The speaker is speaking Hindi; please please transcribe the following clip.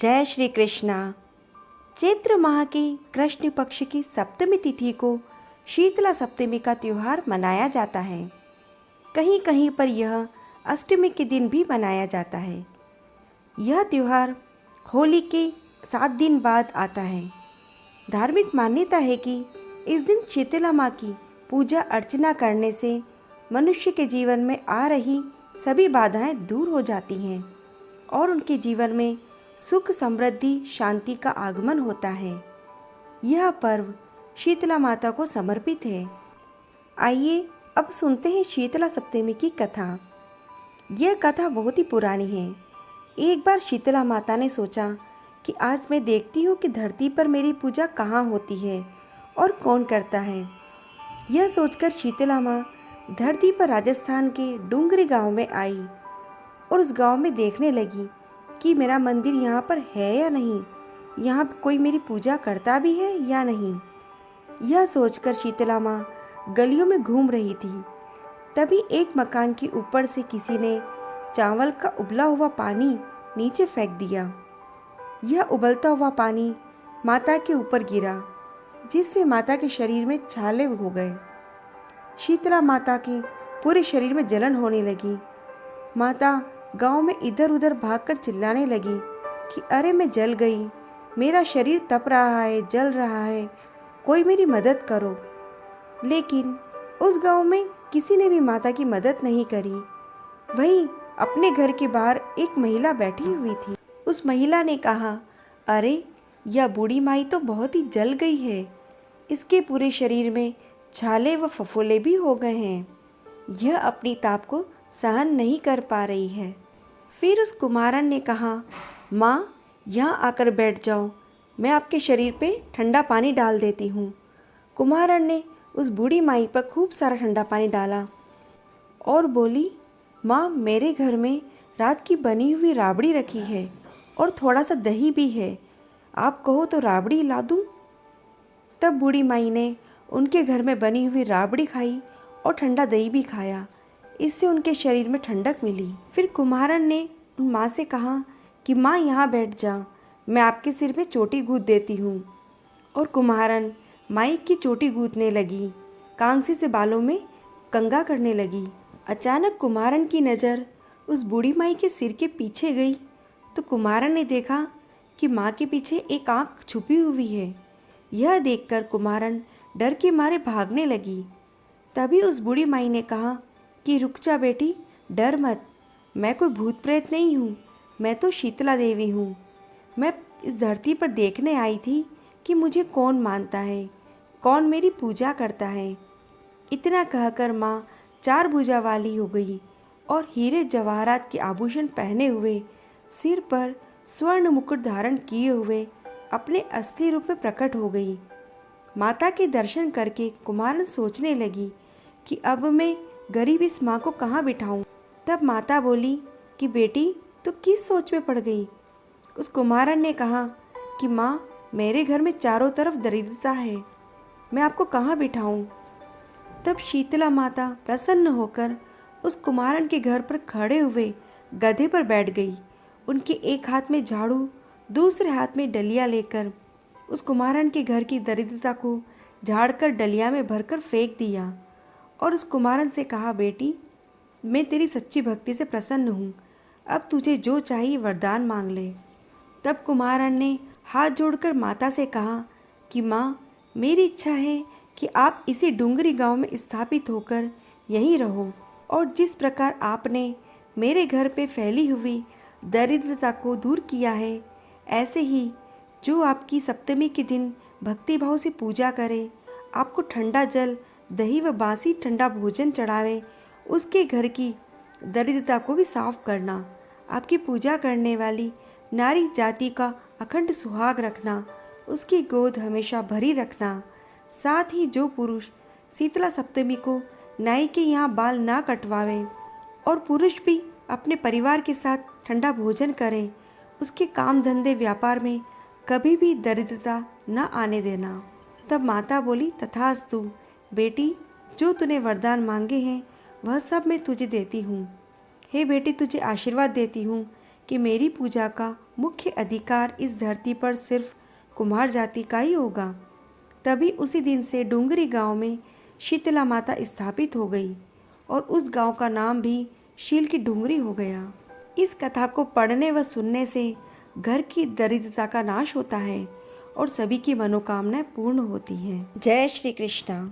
जय श्री कृष्णा। चैत्र माह की कृष्ण पक्ष की सप्तमी तिथि को शीतला सप्तमी का त्योहार मनाया जाता है। कहीं कहीं पर यह अष्टमी के दिन भी मनाया जाता है। यह त्योहार होली के 7 दिन बाद आता है। धार्मिक मान्यता है कि इस दिन शीतला माँ की पूजा अर्चना करने से मनुष्य के जीवन में आ रही सभी बाधाएं दूर हो जाती हैं और उनके जीवन में सुख समृद्धि शांति का आगमन होता है। यह पर्व शीतला माता को समर्पित है। आइए अब सुनते हैं शीतला सप्तमी की कथा। यह कथा बहुत ही पुरानी है। एक बार शीतला माता ने सोचा कि आज मैं देखती हूँ कि धरती पर मेरी पूजा कहाँ होती है और कौन करता है। यह सोचकर शीतला माँ धरती पर राजस्थान के डूंगरी गांव में आई और उस गांव में देखने लगी कि मेरा मंदिर यहाँ पर है या नहीं, यहाँ कोई मेरी पूजा करता भी है या नहीं। यह सोचकर शीतला माँ गलियों में घूम रही थी। तभी एक मकान के ऊपर से किसी ने चावल का उबला हुआ पानी नीचे फेंक दिया। यह उबलता हुआ पानी माता के ऊपर गिरा, जिससे माता के शरीर में छाले हो गए। शीतला माता के पूरे शरीर में जलन होने लगी। माता गांव में इधर उधर भागकर चिल्लाने लगी कि अरे मैं जल गई, मेरा शरीर तप रहा है, जल रहा है, कोई मेरी मदद करो। लेकिन उस गांव में किसी ने भी माता की मदद नहीं करी। वहीं अपने घर के बाहर एक महिला बैठी हुई थी। उस महिला ने कहा, अरे यह बूढ़ी माई तो बहुत ही जल गई है, इसके पूरे शरीर में छाले व फफोले भी हो गए हैं। यह अपनी ताप को सहन नहीं कर पा रही है। फिर उस कुम्हारन ने कहा, माँ यहाँ आकर बैठ जाओ, मैं आपके शरीर पे ठंडा पानी डाल देती हूँ। कुम्हारन ने उस बूढ़ी माई पर खूब सारा ठंडा पानी डाला और बोली, माँ मेरे घर में रात की बनी हुई राबड़ी रखी है और थोड़ा सा दही भी है, आप कहो तो राबड़ी ला दूँ। तब बूढ़ी माई ने उनके घर में बनी हुई राबड़ी खाई और ठंडा दही भी खाया। इससे उनके शरीर में ठंडक मिली। फिर कुम्हारन ने उन माँ से कहा कि माँ यहाँ बैठ जा, मैं आपके सिर पे चोटी गूँथ देती हूँ। और कुम्हारन माई की चोटी गूँथने लगी, कांसी से बालों में कंघा करने लगी। अचानक कुम्हारन की नज़र उस बूढ़ी माई के सिर के पीछे गई तो कुम्हारन ने देखा कि माँ के पीछे एक आँख छुपी हुई है। यह देखकर कुम्हारन डर के मारे भागने लगी। तभी उस बूढ़ी माई ने कहा कि रुक जा बेटी, डर मत, मैं कोई भूत प्रेत नहीं हूँ, मैं तो शीतला देवी हूँ। मैं इस धरती पर देखने आई थी कि मुझे कौन मानता है, कौन मेरी पूजा करता है। इतना कहकर माँ 4 भुजा वाली हो गई और हीरे जवाहरात के आभूषण पहने हुए, सिर पर स्वर्ण मुकुट धारण किए हुए अपने असली रूप में प्रकट हो गई। माता के दर्शन करके कुम्हारन सोचने लगी कि अब मैं गरीब इस माँ को कहाँ बिठाऊं। तब माता बोली कि बेटी तो किस सोच में पड़ गई। उस कुम्हारन ने कहा कि माँ मेरे घर में चारों तरफ दरिद्रता है, मैं आपको कहाँ बिठाऊं। तब शीतला माता प्रसन्न होकर उस कुम्हारन के घर पर खड़े हुए गधे पर बैठ गई। उनके एक हाथ में झाड़ू, दूसरे हाथ में डलिया लेकर उस कुम्हारन के घर की दरिद्रता को झाड़कर डलिया में भरकर फेंक दिया और उस कुम्हारन से कहा, बेटी मैं तेरी सच्ची भक्ति से प्रसन्न हूँ, अब तुझे जो चाहिए वरदान मांग ले। तब कुम्हारन ने हाथ जोड़कर माता से कहा कि माँ मेरी इच्छा है कि आप इसी डूंगरी गांव में स्थापित होकर यहीं रहो और जिस प्रकार आपने मेरे घर पे फैली हुई दरिद्रता को दूर किया है, ऐसे ही जो आपकी सप्तमी के दिन भक्तिभाव से पूजा करे, आपको ठंडा जल, दही व बासी ठंडा भोजन चढ़ावे, उसके घर की दरिद्रता को भी साफ करना, आपकी पूजा करने वाली नारी जाति का अखंड सुहाग रखना, उसकी गोद हमेशा भरी रखना। साथ ही जो पुरुष शीतला सप्तमी को नाई के यहाँ बाल ना कटवावे और पुरुष भी अपने परिवार के साथ ठंडा भोजन करें, उसके काम धंधे व्यापार में कभी भी दरिद्रता न आने देना। तब माता बोली, तथास्तु बेटी, जो तूने वरदान मांगे हैं वह सब मैं तुझे देती हूँ। हे बेटी, तुझे आशीर्वाद देती हूँ कि मेरी पूजा का मुख्य अधिकार इस धरती पर सिर्फ कुम्हार जाति का ही होगा। तभी उसी दिन से डूंगरी गांव में शीतला माता स्थापित हो गई और उस गांव का नाम भी शील की डूंगरी हो गया। इस कथा को पढ़ने व सुनने से घर की दरिद्रता का नाश होता है और सभी की मनोकामनाएं पूर्ण होती हैं। जय श्री कृष्ण।